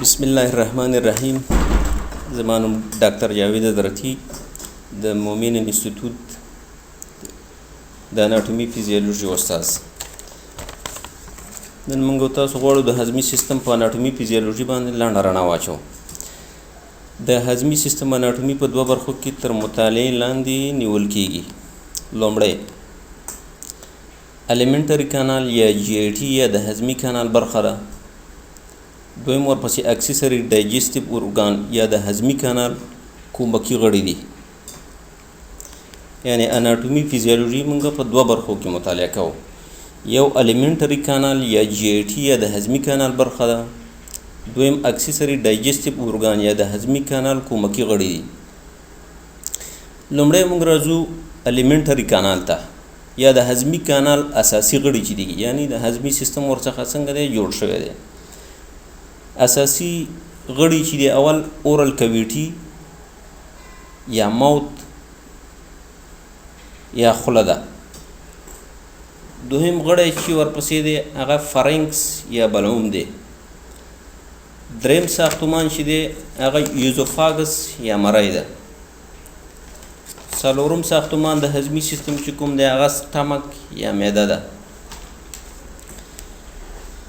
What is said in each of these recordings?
بسم الله الرحمن الرحیم. زما نوم ډاکټر جاوید درتی د مومن انسټیټیوټ د اناټومي فزیولوژي استاد. نن موږ تاسو غواړو د هضمي سیستم په اناټومي فزیولوژي باندې لاندې رڼا واچو. د هضمي سیستم اناټومي په دوه برخو کې تر مطالعې لاندې نیول کیږي. لومړی الیمنټری کانال یا جی ای ټي یا د هضمي کانال برخه ده. دویم ورپسې اکسیسري ډایجسټیو ارګان یا د هضمي کانال کومکی غړي دي. یعنی اناټومي فزیولوژي موږ په دوه برخو کې مطالعه کوو. یو الیمنټری کانال یا جی ای ټي یا د هضمي کانال برخه ده. دویم اکسیسري ډایجسټیو ارګان یا د هضمي کانال کومکی غړي دي. لومړی موږ راځو الیمنټری کانال ته یا د هضمي کانال اساسي غړي چې دي، یعنی د هضمي سیستم ورڅخه څنګه دی جوړ شوی دی. اساسی غړي چې دی اول اورل کویټي یا موت یا خوله ده. دوهم غړی چې ورپسې دی هغه فرنکس یا بلعوم دی. دریم ساختمان چې دی هغه ایزوفاګس یا مری ده. څلورم ساختمان د هضمي سیستم چې کوم دی هغه سټمک یا معده ده.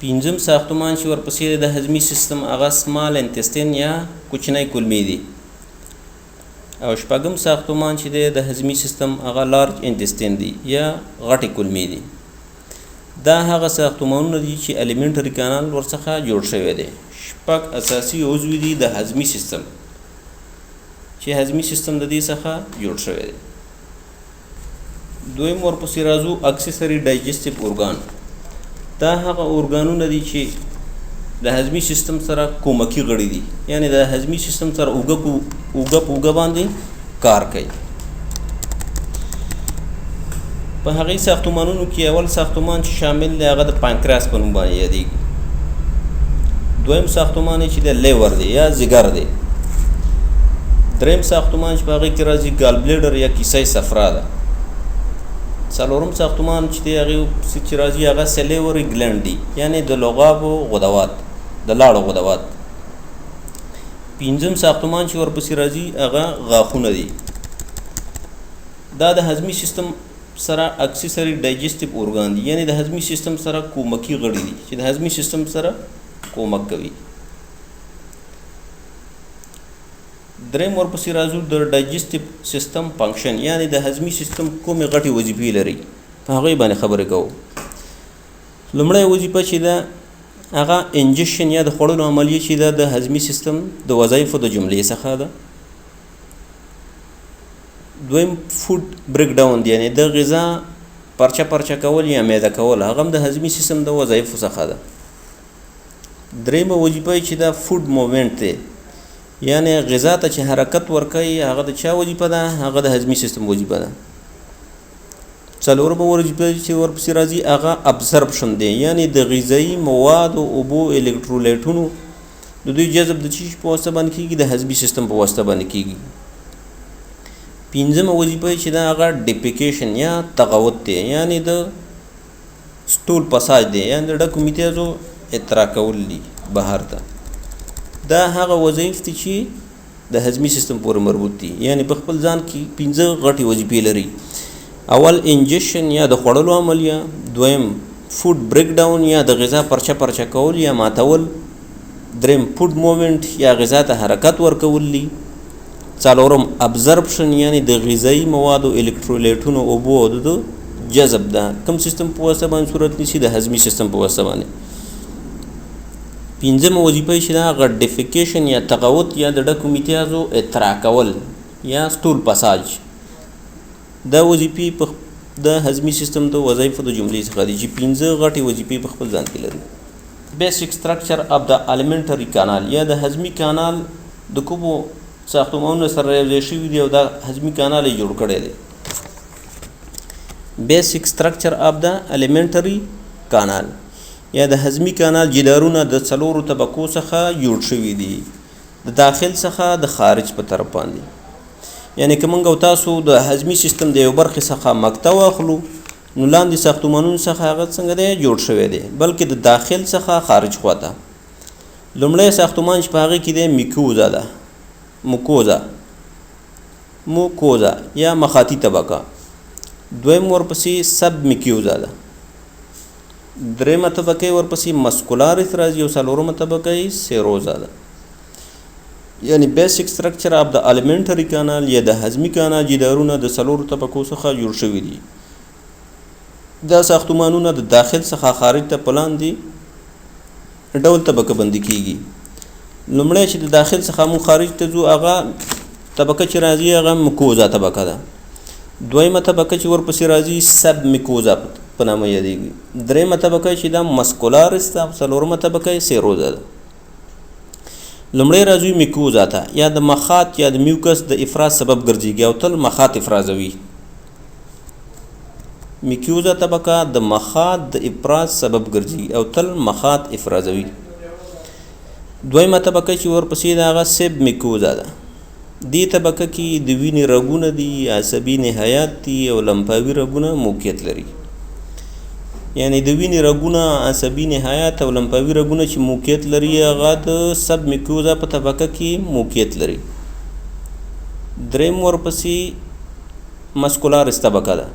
پنځم ساختمان چې ورپسې د هضمي سیستم هغه سمال انتستین یا کوچنی کولمې دي. او شپږم ساختمان چې د هضمي سیستم هغه لارج انتستین دی یا غټې کولمې دي. دا هغه ساختمانونه دي چې الیمنټری کانال ورڅخه جوړ شوی دی. شپږ اساسي عضوې دي د هضمي سیستم چې هضمي سیستم د دې څخه جوړ شوی دی. دویم ورپسې راځو اکسیسري ډایجسټیو ارګان. دا هغه ارګانونه دي چې د هضمي سیستم سره کومکی غړي دي، یعنی د هضمي سیستم سره اوږه باندې کار کوي. په هغې ساختمانونو کې اول ساختمان چې شامل دی هغه د پانکریاس په نوم باندې یادېږي. دویم ساختمان چې د لیور دی یا ځیګر دی. دریم ساختمان چې په هغې کې راځي ګال بلیډر یا کیسه صفرا ده. څلورم ساختمان چې دی هغې چې راځي هغه سلیوري ګلنډ دي، یعنی د لغابو غدوات، د لاړو غدوات. پنځم ساختمان چې ورپسې راځي هغه غاښونه دي. دا د هضمي سیستم سره اکسیسري ډایجسټیو ارګان دي، یعنی د هضمي سیستم سره کومکی غړي دي چې د هضمي سیستم سره کومک کوي. دریم ورپسې راځو د ډایجسټیو سیستم فنکشن، یعنی د هضمي سیستم کومې غټې وظیفې لري، په هغې باندې خبرې کوو. لومړی وظیفه چې ده هغه انجکشن یا د خوړلو عملیه چې ده د هضمي سیستم د وظایفو د جملې څخه ده. دویم فوډ بریک ډاون دی، یعنی د غذا پرچه پرچه کول یا میده کول، هغه هم د هضمي سیستم د وظایفو څخه ده. دریمه وظیفه چې ده فوډ موومنټ دی، یعنی غذا ته چې حرکت ورکوي هغه د چا وظیفه ده؟ هغه د هضمي سیستم وظیفه ده. څلورمه وظیفه چې ورپسې راځي هغه ابزرپشن دی، یعنی د غذایي موادو، اوبو، الکترولایټونو د دوی جذب د چی په واسطه باندې کیږي؟ د هضمي سیستم په واسطه باندې کیږي. پنځمه وظیفه چې ده هغه ډیفیکیشن یا تغوط دی، یعنی د سټول پساج دی، یعنی د ډکو میتیازو اطراء کول دي بهر ته. دا هغه وظایف دي چې د هضمي سیستم پورې مربوط دي، یعنی په خپل ځان کې 5 غټې وظیفې لري. اول انجکشن یا د خوړلو عملیه. دویم فوډ بریک ډاون یا د غذا پرچه پرچه کول یا ماتول. دریم فوډ موومنټ یا غذا ته حرکت ورکول دي. څلورم ابزرپشن یعنی د غذایي موادو، الکترولایټونو، اوبو د جذب ده. کوم سیستم په واسطه باندې صورت نیسي؟ د هضمي سیستم په واسطه باندې. پنځمه وظیفه چې ده هغه ډیفیکیشن یا تغوط یا د ډکو میتیازو اطراء کول یا سټول پساج. دا وظیفې په د هضمي سیستم د وظایفو د جملې څخه دي چې 5 غټې وظیفې په خپل ځان کې لري. بیسیک سټرکچر اف د الیمنټری کانال یا د هضمي کانال د کومو ساختمانونو سره یوځای شوي دي او دا هضمي کانال یې جوړ کړی دی. بیسیک سټرکچر اف د الیمنټری کانال یا د هضمي کانال جدارونه د 4 طبقو څخه جوړ شوي دي، د داخل څخه د خارج په طرف باندې. یعنی که موږ او تاسو د هضمي سیستم د یو برخې څخه مقطع واخلو نو لاندې ساختمانونو څخه هغه څنګه دی جوړ شوی دی، بلکې د داخل څخه خارج خواته. لومړی ساختمان چې په هغې کې دی میکوزا ده، موکوزا یا مخاطي طبقه. دویم ورپسې سب میکوزا ده. درېیمه طبقه ورپسې مسکولارس راځي او څلورمه طبقه یې سیروزا ده. یعنی بیسیک سټرکچر اف د الیمنټري کانال یا د هضمي کانال جدارونه د څلورو طبقو څخه جوړ شوي دي. دا ساختمانونه د داخل څخه خارج ته په لاندې ډول طبقه بندي کیږي. لومړی چې د داخل څخه مو خارج ته ځو هغه طبقه چې راځي هغه میکوزا طبقه ده. دویمه طبقه چې ورپسې راځي سب میکوزا په نامه یادېږي. درېیمه طبقه چې دا مسکولارس ده. څلورمه طبقه یې سیروزا ده. لومړی راځي میکوزا ته یا د مخاط یا د میوکس د افراز سبب ګرځېږي او تل مخاط افرازوي. میکوزا طبقه د مخاط د افراز سبب ګرځي او تل مخاط افرازوي. دویمه طبقه چې ورپسې ده هغه سب میکوزا ده. دې طبقه کې د وینې رګونه دي، عصبي نهایات دي او لمفاوي رګونه موقعیت لري. یعنی د وینې رګونه، عصبي نهایات او لمفاوي رګونه چې موقعیت لري هغه د سب میکوزا په طبقه کې موقعیت لري. درېیم ورپسې مسکولارس طبقه ده.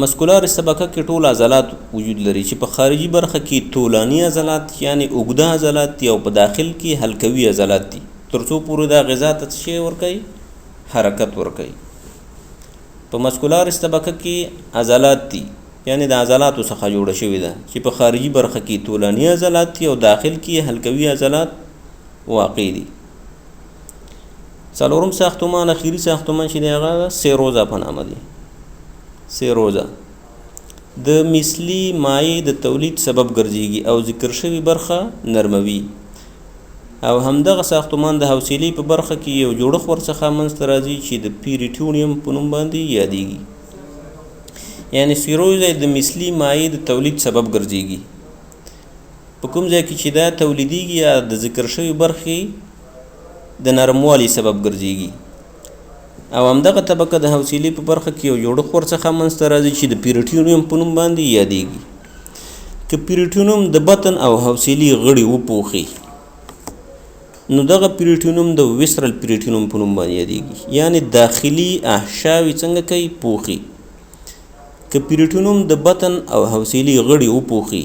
مسکولارس طبقه کې ټول عضلات وجود لري چې په خارجي برخه کې طولاني عضلات یعنی اوږده عضلات دي او په داخل کې حلقوي عضلات دي، ترڅو پورې دا غذا ته څه ورکوي؟ حرکت ورکوي. په مسکولارس طبقه کې عضلات دي یعنی د عضلاتو څخه جوړه شوې ده چې په خارجي برخه کې طولاني عضلات دي او داخل کې حلقوي عضلات واقع دي. څلورم ساختمان، اخیری ساختمان چې دی هغه سیروزا په نامه دی. سیروزا د مثلي مایع د تولید سبب ګرځېږي او ذکر شوی برخه نرموي. او همدغه ساختمان د حوصلې په برخه کې یو جوړښت ورڅخه منځته راځي چې د پیریټونیم په نوم باندې یادېږي. یعنی سیروزا د مثلي مایع د تولید سبب ګرځېږي. په کوم ځای کې چې دا تولیدېږي یا د ذکر شوی برخې د نرموالي سبب ګرځېږي. او همدغه طبقه د حوصلې په برخه کې یو جوړښت ورڅخه منځته راځي چې د پیریټونیم په نوم باندې یادېږي. که پیریټونیم د بطن او حوصلې غړي وپوښي نو دغه پیریټونیم د ویسرل پیریټونیم په نوم باندې یادېږي. یعنی داخلي احشاوې څنګه کوي؟ پوښي. که پیریټونیم د بطن او حوصلې غړي وپوښي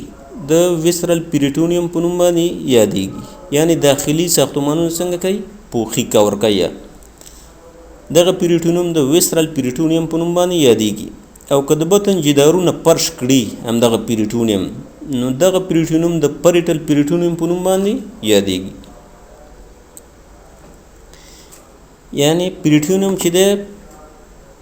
د ویسرل پیریټونیم په نوم باندې یادېږي. یعنی داخلي ساختمانونه څنګه کوي؟ پوښي کور کوي. دغه پیریټونیم د ویسرل پیریټونیم په نوم باندې یادېږي. او که د بطن جدارونه پرش کړي همدغه پیریټونیم نو دغه پیریټونیم د پریټل پیریټونیم په نوم باندې یادېږي. یعنی پیریټونیم چې دی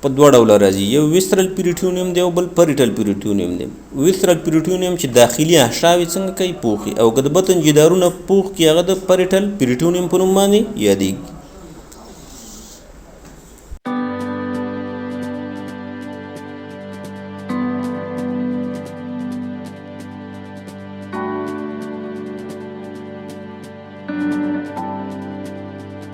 په دوه ډوله راځي، یو ویسرل پیریټونیم دی او بل پریټل پیریټونیم دی. ویسرل پیریټونیم چې داخلي احشاوې څنګه کوي؟ پوښي. او که د بطن جدارونه پوښ کړي هغه د پریټل پیریټونیم په نوم باندې یادېږي.